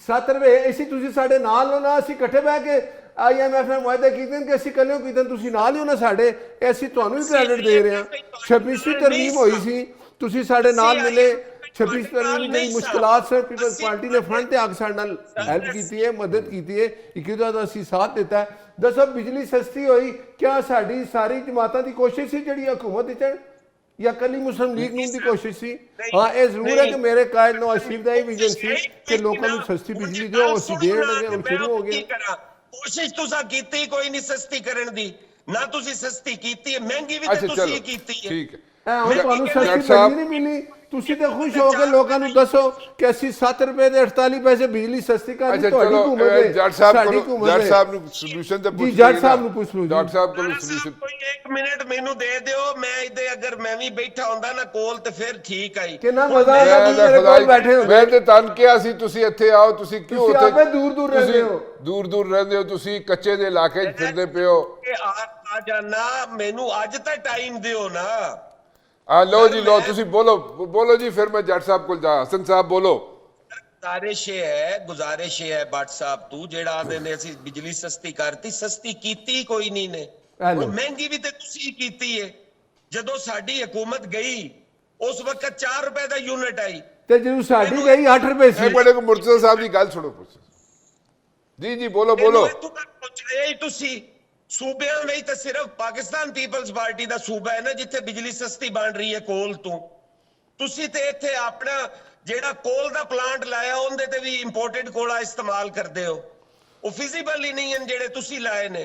7 ਰੁਪਏ, ਇਸੇ ਤੁਸੀਂ ਸਾਡੇ ਨਾਲ ਹੋ ਨਾ। ਅਸੀਂ ਇਕੱਠੇ ਬਹਿ ਕੇ IMF ਨਾਲ ਮੁਆਹਦੇ ਕੀਤੇ ਨੇ ਕਿ ਅਸੀਂ ਇਕੱਲੇ ਕੀਤੇ, ਤੁਸੀਂ ਨਾਲ ਹੀ ਹੋ ਨਾ ਸਾਡੇ। ਇਹ ਅਸੀਂ ਤੁਹਾਨੂੰ ਵੀ ਕ੍ਰੈਡਿਟ ਦੇ ਰਹੇ ਹਾਂ। 26ਵੀਂ ਤਰਮੀਮ ਹੋਈ ਸੀ, ਤੁਸੀਂ ਸਾਡੇ ਨਾਲ ਮਿਲੇ। 26ਵੀਂ ਤਰਮੀਮ ਦੀ ਮੁਸ਼ਕਲਾਤ ਸਰ ਪੀਪਲਜ਼ ਪਾਰਟੀ ਨੇ ਫਰੰਟ ਤੇ ਆ ਕੇ ਸਾਡੇ ਨਾਲ ਹੈਲਪ ਕੀਤੀ ਹੈ, ਮਦਦ ਕੀਤੀ ਹੈ, ਇੱਕ ਦੂਜੇ ਦਾ ਅਸੀਂ ਸਾਥ ਦਿੱਤਾ। ਦੱਸੋ ਬਿਜਲੀ ਸਸਤੀ ਹੋਈ, ਕਿਆ ਸਾਡੀ ਸਾਰੀ ਜਮਾਤਾਂ ਦੀ ਕੋਸ਼ਿਸ਼ ਸੀ ਜਿਹੜੀ ਹਕੂਮਤ ਵਿੱਚ, ਜਾਂ ਕੱਲੀ ਮੁਸਲਿਮ ਲੀਗ ਨੂੰ ਦੀ ਕੋਸ਼ਿਸ਼ ਸੀ? ਹਾਂ ਇਹ ਜ਼ਰੂਰ ਹੈ ਕਿ ਮੇਰੇ ਕਾਇਦ ਨਵਾਜ਼ ਸ਼ਰੀਫ ਦਾ ਇਹ ਵਿਜ਼ਨ ਸੀ ਕਿ ਲੋਕਾਂ ਨੂੰ ਸਸਤੀ ਬਿਜਲੀ ਦਿਓ, ਅਸੀਂ ਦੇਣ ਲੱਗੇ, ਹੁਣ ਸ਼ੁਰੂ ਹੋ ਗਿਆ। ਕੋਸ਼ਿਸ਼ ਤੁਸੀਂ ਕੀਤੀ ਕੋਈ ਨਹੀਂ ਸਸਤੀ ਕਰਨ ਦੀ, ਨਾ ਤੁਸੀਂ ਸਸਤੀ ਕੀਤੀ ਹੈ, ਮਹਿੰਗੀ ਵੀ ਤੇ ਤੁਸੀਂ ਕੀਤੀ ਹੈ। ਠੀਕ ਹੈ, ਹੁਣ ਤੁਹਾਨੂੰ ਸਸਤੀ ਬਿਜਲੀ ਨਹੀਂ ਮਿਲੀ, ਤੁਸੀਂ ਤੇ ਖੁਸ਼ ਹੋ ਕੇ ਲੋਕਾਂ ਨੂੰ ਦੱਸੋ ਕਿ ਅਸੀਂ 7 ਰੁਪਏ ਦੇ 48 ਪੈਸੇ ਬਿਜਲੀ ਸਸਤੀ ਕਰ ਦਿੱਤੀ। ਤੁਹਾਡੀ ਹਕੂਮਤ ਹੈ, ਜੱਟ ਸਾਹਿਬ ਨੂੰ ਸੋਲੂਸ਼ਨ ਤੇ ਪੁੱਛ ਜੱਟ ਸਾਹਿਬ ਨੂੰ ਪੁੱਛ ਲਓ। ਡਾਕਟਰ ਸਾਹਿਬ ਕੋਲ ਸੋਲੂਸ਼ਨ ਕੋਈ 1 ਮਿੰਟ ਮੈਨੂੰ ਦੇ ਦਿਓ, ਮੈਂ ਇਹਦੇ ਅਗਰ ਮੈਂ ਵੀ ਬੈਠਾ ਹੁੰਦਾ ਨਾ ਕੋਲ ਤੇ ਫਿਰ ਠੀਕ ਆਈ। ਕਿੰਨਾ ਮਜ਼ਾ ਆਇਆ ਤੁਸੀਂ ਮੇਰੇ ਕੋਲ ਬੈਠੇ ਹੋ। ਮੈਂ ਤੇ ਤੁਹਾਨੂੰ ਕਿਹਾ ਸੀ ਤੁਸੀਂ ਇੱਥੇ ਆਓ, ਤੁਸੀਂ ਕਿਉਂ ਉੱਥੇ ਆਪੇ ਦੂਰ ਰਹਿੰਦੇ ਹੋ? ਦੂਰ ਰਹਿੰਦੇ ਹੋ ਤੁਸੀਂ, ਕੱਚੇ ਦੇ ਇਲਾਕੇ 'ਚ ਫਿਰਦੇ ਪਿਓ। ਆ ਜਾਣਾ, ਮੈਨੂੰ ਅੱਜ ਤਾਂ ਟਾਈਮ ਦਿਓ ਨਾ। ਲੋ ਜੀ ਲੋ, ਤੁਸੀਂ ਬੋਲੋ ਜੀ, ਫਿਰ ਮੈਂ ਜੱਟ ਸਾਹਿਬ ਕੋਲ ਜਾ। ਹਸਨ ਸਾਹਿਬ ਬੋਲੋ। ਗੁਜ਼ਾਰਿਸ਼ ਹੈ ਬੱਟ ਸਾਹਿਬ ਤੂੰ ਜਿਹੜਾ ਆਦੇ ਨੇ ਅਸੀਂ ਬਿਜਲੀ ਸਸਤੀ ਕਰਤੀ, ਸਸਤੀ ਕੀਤੀ ਕੋਈ ਨਹੀਂ ਨੇ, ਮਹਿੰਗੀ ਵੀ ਤੇ ਤੁਸੀਂ ਕੀਤੀ ਹੈ। ਜਦੋਂ ਸਾਡੀ ਹਕੂਮਤ ਗਈ ਉਸ ਵਕਤ 4 ਰੁਪਏ ਦਾ ਯੂਨਿਟ ਆਈ ਤੇ ਜਦੋਂ ਸਾਡੀ ਗਈ 8 ਰੁਪਏ ਸੀ। ਬੜੇ ਕੋ ਮੁਰਤਜ਼ਾ ਸਾਹਿਬ ਦੀ ਗੱਲ ਸੁਣੋ ਜੀ ਬੋਲੋ। ਤੁਸੀਂ ਸੂਬਿਆਂ ਵਿੱਚ ਤਾਂ ਸਿਰਫ ਪਾਕਿਸਤਾਨ ਪੀਪਲਜ਼ ਪਾਰਟੀ ਦਾ ਸੂਬਾ ਹੈ ਨਾ ਜਿੱਥੇ ਬਿਜਲੀ ਸਸਤੀ ਬਣ ਰਹੀ ਹੈ ਕੋਲ ਤੋਂ। ਤੁਸੀਂ ਤੇ ਇੱਥੇ ਆਪਣਾ ਜਿਹੜਾ ਕੋਲ ਦਾ ਪਲਾਂਟ ਲਾਇਆ ਉਹਦੇ ਤੇ ਵੀ ਇੰਪੋਰਟਡ ਕੋਲਾ ਇਸਤੇਮਾਲ ਕਰਦੇ ਹੋ। ਉਹ ਫਿਜ਼ੀਬਲ ਹੀ ਨਹੀਂ ਹਨ ਜਿਹੜੇ ਤੁਸੀਂ ਲਾਏ ਨੇ।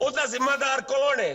ਉਹਦਾ ਜ਼ਿੰਮੇਦਾਰ ਕੌਣ ਹੈ?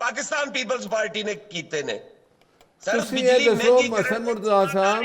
ਪਾਕਿਸਤਾਨ ਪੀਪਲਸ ਪਾਰਟੀ ਨੇ ਕੀਤੇ ਨੇ। ਸਰ ਤੁਸੀਂ ਇਹ ਦੱਸੋ ਮਸਨ ਮੁਰਤਜ਼ਾ ਸਾਹਿਬ,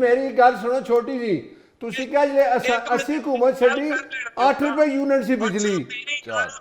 ਮੇਰੀ ਗੱਲ ਸੁਣੋ ਛੋਟੀ ਜੀ, ਤੁਸੀਂ ਕਿਹਾ ਜੇ ਅਸੀਂ ਹਕੂਮਤ ਛੱਡੀ 8 ਰੁਪਏ ਯੂਨਿਟ ਸੀ ਬਿਜਲੀ।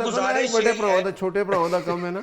ਗੁਜ਼ਾਰਿਸ਼ ਵੱਡੇ ਭਰਾਵਾਂ ਦਾ ਛੋਟੇ ਭਰਾਵਾਂ ਦਾ ਕੰਮ ਹੈ ਨਾ,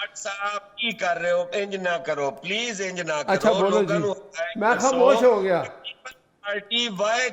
ਭੱਟ ਸਾਹਿਬ ਕੀ ਕਰ ਰਹੇ ਹੋ? ਇੰਜ ਨਾ ਕਰੋ ਪਲੀਜ਼, ਇੰਜ ਨਾ ਕਰੋ। ਅੱਛਾ ਬੋਲੋ ਜੀ, ਮੈਂ ਖਾਮੋਸ਼ ਹੋ ਗਿਆ। ਪਾਰਟੀ ਵਾਏ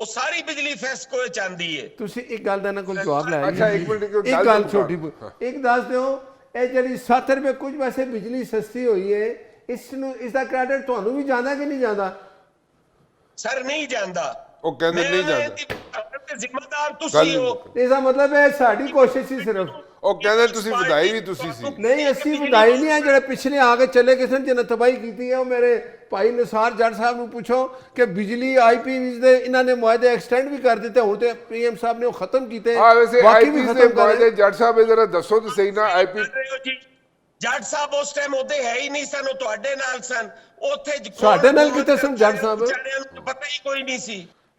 ਉਹ ਸਾਰੀ ਬਿਜਲੀ ਫੈਸਕੋ ਵਿੱਚ ਆਂਦੀ ਹੈ। ਤੁਸੀਂ ਇੱਕ ਗੱਲ ਦਾ ਨਾ ਕੋਈ ਜਵਾਬ ਲੈ। ਅੱਛਾ, ਇੱਕ ਮਿੰਟ, ਇੱਕ ਗੱਲ ਛੋਟੀ ਇੱਕ ਦੱਸ ਦਿਓ, ਇਹ ਜਿਹੜੀ 7 ਰੁਪਏ ਕੁਝ ਵੈਸੇ ਬਿਜਲੀ ਸਸਤੀ ਹੋਈ ਹੈ, ਇਸ ਦਾ ਕ੍ਰੈਡਿਟ ਤੁਹਾਨੂੰ ਵੀ ਜਾਂਦਾ ਕਿ ਨਹੀਂ ਜਾਂਦਾ? ਸਰ ਨਹੀਂ ਜਾਂਦਾ। ਉਹ ਕਹਿੰਦੇ ਨਹੀਂ ਜਾਂਦਾ। ਜ਼ਿੰਮੇਦਾਰ ਤੁਸੀਂ ਹੋ। ਇਹਦਾ ਮਤਲਬ ਹੈ ਸਾਡੀ ਕੋਸ਼ਿਸ਼ ਸੀ ਸਿਰਫ। ਉਹ ਕਹਿੰਦੇ ਤੁਸੀਂ ਵਧਾਈ ਵੀ ਤੁਸੀਂ ਸੀ। ਨਹੀਂ ਅਸੀਂ ਵਧਾਈ ਨਹੀਂ ਹੈ, ਜਿਹੜੇ ਪਿਛਲੇ ਆ ਕੇ ਚਲੇ ਗਏ ਸਨ ਜਿਹਨੇ ਤਬਾਹੀ ਕੀਤੀ ਹੈ। ਉਹ ਮੇਰੇ ਭਾਈ ਨਿਸਾਰ ਜੱਟ ਸਾਹਿਬ ਨੂੰ ਪੁੱਛੋ ਕਿ ਬਿਜਲੀ ਆਈਪੀਵੀ ਦੇ ਇਹਨਾਂ ਨੇ ਮੁਆਹਦੇ ਐਕਸਟੈਂਡ ਵੀ ਕਰ ਦਿੱਤੇ, ਹੁਣ ਤੇ ਪੀਐਮ ਸਾਹਿਬ ਨੇ ਉਹ ਖਤਮ ਕੀਤੇ। ਵੈਸੇ ਆਈਪੀਵੀ ਦੇ ਮੁਆਹਦੇ ਜੱਟ ਸਾਹਿਬ ਜਰਾ ਦੱਸੋ ਤਾਂ ਸਹੀ ਨਾ। ਆਈਪੀ ਜੱਟ ਸਾਹਿਬ ਉਸ ਟਾਈਮ ਉਹਦੇ ਹੈ ਹੀ ਨਹੀਂ ਸਨ, ਉਹ ਤੁਹਾਡੇ ਨਾਲ ਸਨ। ਉੱਥੇ ਸਾਡੇ ਨਾਲ ਕਿਤੇ ਸਨ ਜੱਟ ਸਾਹਿਬ? ਪਤਾ ਹੀ ਕੋਈ ਨਹੀਂ ਸੀ।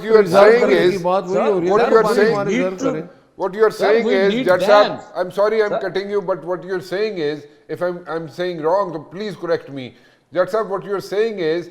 you are saying is what you are saying is Judge Sahab, I'm sorry I'm cutting you, but what you're saying is if I'm saying wrong so please correct me. Judge Sahab, what you're saying is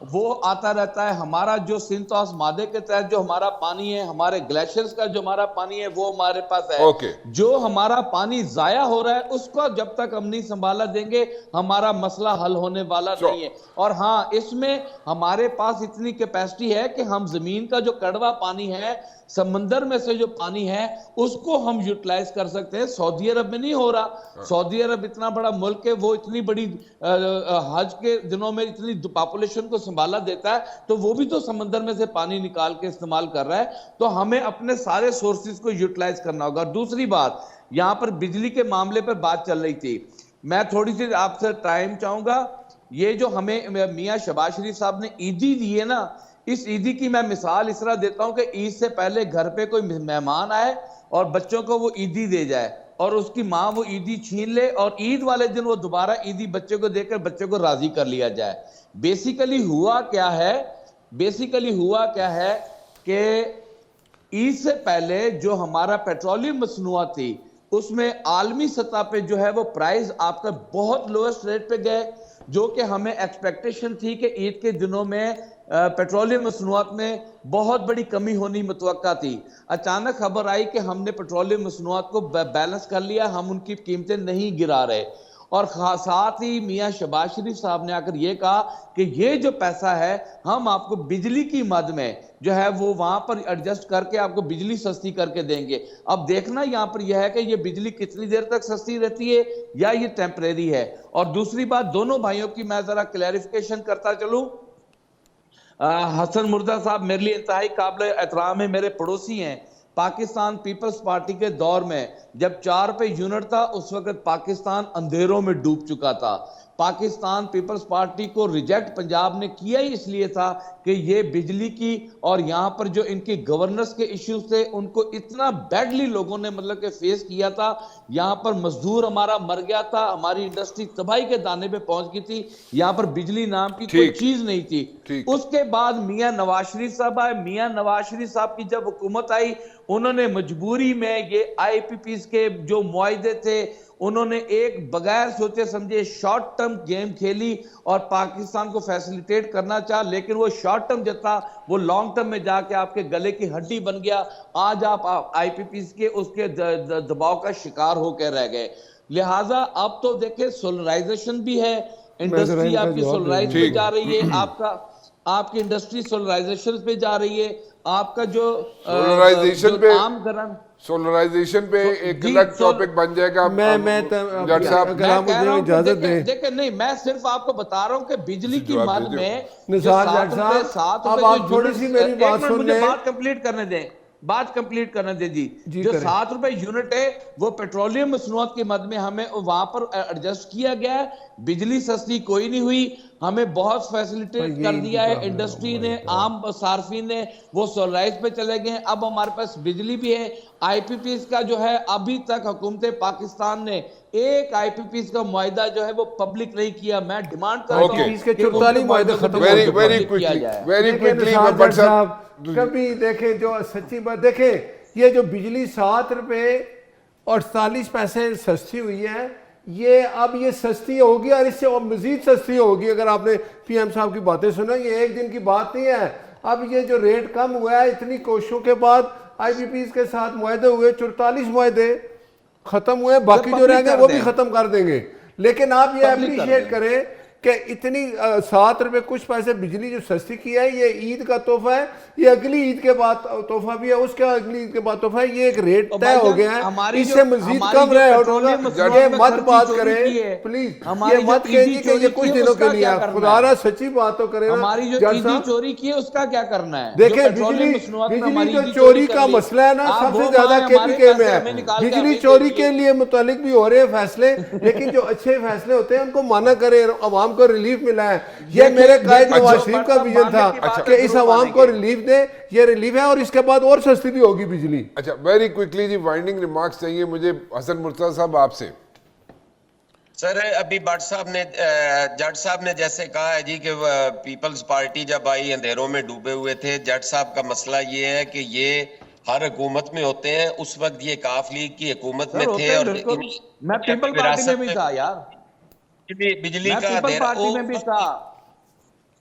وہ آتا رہتا ہے. ہمارا جو سنتوس مادے کے تحت جو ہمارا پانی ہے, ہمارے گلیشیئرز کا جو ہمارا پانی ہے وہ ہمارے پاس ہے. جو ہمارا پانی ضائع ہو رہا ہے اس کو جب تک ہم نہیں سنبھالا دیں گے ہمارا مسئلہ حل ہونے والا نہیں ہے. اور ہاں, اس میں ہمارے پاس اتنی کیپیسٹی ہے کہ ہم زمین کا جو کڑوا پانی ہے, سمندر میں سے جو پانی ہے, اس کو ہم یوٹیلائز کر سکتے ہیں. سعودی عرب میں نہیں ہو رہا. سعودی عرب اتنا بڑا ملک ہے, وہ اتنی بڑی حج کے دنوں میں اتنی پاپولیشن کو سنبھالا دیتا ہے, تو وہ بھی تو سمندر میں سے پانی نکال کے استعمال کر رہا ہے. تو ہمیں اپنے سارے سورسز کو یوٹیلائز کرنا ہوگا. دوسری بات, یہاں پر بجلی کے معاملے پر بات چل رہی تھی, میں تھوڑی سی آپ سے ٹائم چاہوں گا. یہ جو ہمیں میاں شہباز شریف صاحب نے عیدی دی ہے نا, اس عیدی کی میں مثال اس طرح دیتا ہوں کہ عید سے پہلے گھر پہ کوئی مہمان آئے اور بچوں کو وہ عیدی دے جائے, اور اس کی ماں وہ عیدی چھین لے, اور عید والے دن وہ دوبارہ عیدی بچے کو دے کر بچے کو راضی کر لیا جائے. بیسیکلی ہوا کیا ہے کہ عید سے پہلے جو ہمارا پیٹرولیم مصنوعات تھی, اس میں عالمی سطح پہ جو ہے وہ پرائز آپ کا بہت لوئسٹ ریٹ پہ گئے, جو کہ ہمیں ایکسپیکٹیشن تھی کہ عید کے دنوں میں پیٹرولیم مصنوعات میں بہت بڑی کمی ہونی متوقع تھی. اچانک خبر آئی کہ ہم نے پیٹرولیم مصنوعات کو بیلنس کر لیا, ہم ان کی قیمتیں نہیں گرا رہے. اور ساتھ ہی میاں شہباز شریف صاحب نے آ کر یہ کہا کہ یہ جو پیسہ ہے ہم آپ کو بجلی کی مد میں جو ہے وہ وہاں پر ایڈجسٹ کر کے آپ کو بجلی سستی کر کے دیں گے. اب دیکھنا یہاں پر یہ ہے کہ یہ بجلی کتنی دیر تک سستی رہتی ہے یا یہ ٹیمپریری ہے. اور دوسری بات, دونوں بھائیوں کی میں ذرا کلیریفیکیشن کرتا چلوں. حسن مردہ صاحب میرے لیے انتہائی قابل احترام ہے, میرے پڑوسی ہیں. پاکستان پیپلز پارٹی کے دور میں جب 4 روپے یونٹ تھا, اس وقت پاکستان اندھیروں میں ڈوب چکا تھا. پاکستان پیپلز پارٹی کو ریجیکٹ پنجاب نے کیا ہی اس لیے تھا کہ یہ بجلی کی اور یہاں پر جو ان کی گورننس کے ایشوز تھے ان کو اتنا بیڈلی لوگوں نے مطلب کہ فیس کیا تھا. یہاں پر مزدور ہمارا مر گیا تھا, ہماری انڈسٹری تباہی کے دانے پہ پہنچ گئی تھی, یہاں پر بجلی نام کی کوئی چیز نہیں تھی. اس کے بعد میاں نواز شریف صاحب آئے. میاں نواز شریف صاحب کی جب حکومت آئی, انہوں نے مجبوری میں یہ آئی پی پیز کے جو معاہدے تھے انہوں نے ایک بغیر سوچے سمجھے شارٹ ٹرم گیم کھیلی اور پاکستان کو فیسلیٹیٹ کرنا چاہا, لیکن وہ شارٹ ٹرم جو تھا وہ لانگ ٹرم میں جا کے آپ کے گلے کی ہڈی بن گیا. آج آپ آئی پی پیز کے اس کے دباؤ کا شکار ہو کے رہ گئے. لہٰذا اب تو دیکھیں سولرائزیشن بھی ہے, انڈسٹری آپ کی سولرائز پہ جا رہی ہے, آپ کی انڈسٹری سولرائزیشن پہ جا رہی ہے. آپ کا جو عام گرم سولرائزیشن پہ ایک الگ ٹاپک بن جائے گا. میں جٹ صاحب اجازت دیں. دیکھیں نہیں, میں صرف آپ کو بتا رہا ہوں کہ بجلی کی مد میں نثار جٹ صاحب اب آپ تھوڑی سی میری بات سن لیں, بات کمپلیٹ کرنے دیں جی. جو 7 روپے یونٹ ہے وہ پیٹرولیم مصنوعات کی مد میں ہمیں وہاں پر ایڈجسٹ کیا گیا ہے. بجلی سستی کوئی نہیں ہوئی, ہمیں بہت فیسلیٹیٹ کر دیا ہے انڈسٹری نے, عام صارفین نے, وہ سولرائز پہ چلے گئے ہیں. اب ہمارے پاس بجلی بھی ہے. آئی پی پیز کا جو ہے ابھی تک حکومت پاکستان نے ایک آئی پی پیز کا معاہدہ جو ہے وہ پبلک نہیں کیا. میں ڈیمانڈ کرتا ہوں کہ 44 معاہدے ختم ہو. کبھی دیکھیں جو سچی بات, دیکھیں یہ جو بجلی 7 روپے اور 48 پیسے سستی ہوئی ہے, یہ اب یہ سستی ہوگی اور اس سے مزید سستی ہوگی. اگر آپ نے پی ایم صاحب کی باتیں سنا, یہ ایک دن کی بات نہیں ہے. اب یہ جو ریٹ کم ہوا ہے, اتنی کوششوں کے بعد آئی پی پیز کے ساتھ معاہدے ہوئے, 44 معاہدے ختم ہوئے, باقی جو رہ گئے وہ بھی ختم کر دیں گے. لیکن آپ یہ اپریشیٹ کریں کہ اتنی 7 روپے کچھ پیسے بجلی جو سستی کی ہے, یہ عید کا تحفہ ہے, یہ اگلی عید کے بعد تحفہ بھی ہے, اس کے اگلی عید کے بعد تحفہ ہے. یہ ایک ریٹ طے ہو گیا ہے, اس سے مزید کم رہے ہوگا. یہ مت بات کریں پلیز, یہ مت کہیں کہ یہ کچھ دنوں کے لیے, خدا را سچی بات تو کریں. ہماری جو عیدی چوری کی ہے اس کا کیا کرنا ہے؟ دیکھیں بجلی جو چوری کا مسئلہ ہے نا, سب سے زیادہ کے پی کے میں ہے. بجلی چوری کے لیے متعلق بھی ہو رہے ہیں فیصلے, لیکن جو اچھے فیصلے ہوتے ہیں ان کو مانا کریں, عوام کو ریلیف ملا ہے. یہ میرے قائد نواز شریف کا ویژن تھا کہ اس عوام کو ریلیف دے, یہ ریلیف ہے, اور اس کے بعد اور سستی بھی ہوگی بجلی. اچھا ویری کوئکلی جی, وائنڈنگ ریمارکس چاہیے مجھے حسن مرتضی صاحب آپ سے. سر ابھی جٹ صاحب نے جیسے کہا ہے جی کہ پیپلز پارٹی جب آئی اندھیروں میں ڈوبے ہوئے تھے. جٹ صاحب کا مسئلہ یہ ہے کہ یہ ہر حکومت میں ہوتے ہیں. اس وقت یہ کاف لیگ کی حکومت میں تھے اور میں پیپل پارٹی میں بھی تھا یار, بجلی کا پارٹی میں بھی تھا.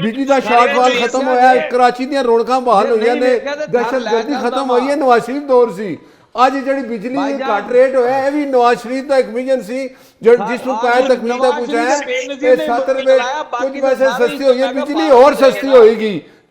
ਬਿਜਲੀ ਦਾ ਸ਼ਾਰਟਫਾਲ ਖਤਮ ਹੋਇਆ ਕਰਾਚੀ ਦੀਆਂ ਰੌਣਕਾਂ ਬਹਾਲ ਹੋਈਆਂ ਨੇ ਦਹਿਸ਼ਤਗਰਦੀ ਖਤਮ ਹੋਈ ਹੈ ਨਵਾਜ਼ ਸ਼ਰੀਫ ਦੌਰ ਸੀ ਅੱਜ ਜਿਹੜੀ ਬਿਜਲੀ ਘੱਟ ਰੇਟ ਹੋਇਆ ਇਹ ਵੀ ਨਵਾਜ਼ ਸ਼ਰੀਫ ਦਾ ਇੱਕ ਵਿਜ਼ਨ ਸੀ ਜਿਸ ਨੂੰ ਪਾਇਆ ਤਕਮੀਲ ਦਾ ਪੁੱਛਿਆ ਇਹ 7 ਰੁਪਏ ਕੁਝ ਪੈਸੇ ਸਸਤੀ ਹੋਈ ਹੈ ਬਿਜਲੀ ਹੋਰ ਸਸਤੀ ਹੋਏਗੀ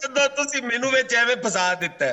ਜਦੋਂ ਤੁਸੀਂ ਮੈਨੂੰ ਵਿੱਚ ਐਵੇਂ ਫਸਾ ਦਿੱਤਾ ਹੈ।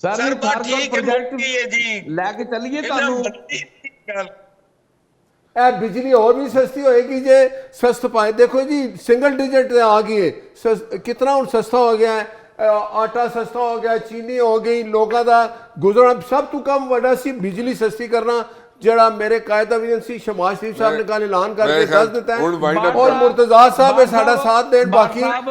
ਸਰ ਸਰ ਜੀ ਬਾਤ ਥਰ ਠੀਕ ਹੈ ਮੁੱਕੀ ਹੈ ਜੀ ਲੈ ਕੇ ਚੱਲੀਏ ਇਹਨਾਂ ਤੁਹਾਨੂੰ ਬੱਤੀ ਦੀ ਗੱਲ ਇਹ ਬਿਜਲੀ ਹੋਰ ਵੀ ਸਸਤੀ ਹੋਏਗੀ ਜੇ ਸਸਤ ਪਾਏ ਦੇਖੋ ਜੀ ਸਿੰਗਲ ਡਿਜਿਟ ਤੇ ਆ ਗਈ ਹੈ ਕਿਤਨਾ ਹੁਣ ਸਸਤਾ ਹੋ ਗਿਆ ਹੈ ਆਟਾ ਸਸਤਾ ਹੋ ਗਿਆ ਚੀਨੀ ਹੋ ਗਈ ਲੋਕਾਂ ਦਾ ਗੁਜ਼ਰਨਾ ਸਭ ਤੋਂ ਕਮ ਵੱਡਾ ਸੀ ਬਿਜਲੀ ਸਸਤੀ ਕਰਨਾ ਜਿਹੜਾ ਮੇਰੇ ਕਾਇਦਾ ਵਿਜਨ ਸੀ ਸ਼ਮਾਜ ਸ਼ਰੀਫ ਸਾਹਿਬ ਨੇ ਕੱਲ ਐਲਾਨ ਕਰਕੇ ਦੱਸ ਦਿੱਤਾ ਹੁਣ wind ਹੈ up ਔਰ ਕਰ। ਮੁਰਤਜ਼ਾ ਸਾਹਿਬ ਇਹ ਸਾਡਾ ਸਾਥ ਦੇਣ ਬਾਟ ਬਾਕੀ ਸਾਹਿਬ,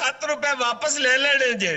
7 ਰੁਪਏ ਵਾਪਸ ਲੈ ਲੈਣੇ ਜੇ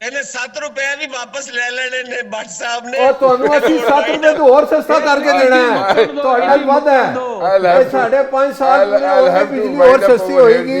ਇਹਨੇ 7 ਰੁਪਏ ਵੀ ਵਾਪਸ ਲੈ ਲੈਣੇ ਨੇ ਬੱਟ ਸਾਹਿਬ ਨੇ ਔਰ ਤੁਹਾਨੂੰ ਅਸੀਂ 7 ਰੁਪਏ ਤੋਂ ਹੋਰ ਸਸਤਾ ਕਰਕੇ ਦੇਣਾ ਹੈ ਤੁਹਾਡੇ ਨਾਲ ਵੱਧ ਹੈ ਇਹ ਸਾਡੇ 5 ਸਾਲ ਪੂਰੇ ਹੋ ਗਏ ਬਿਜਲੀ ਹੋਰ ਸਸਤੀ ਹੋਏਗੀ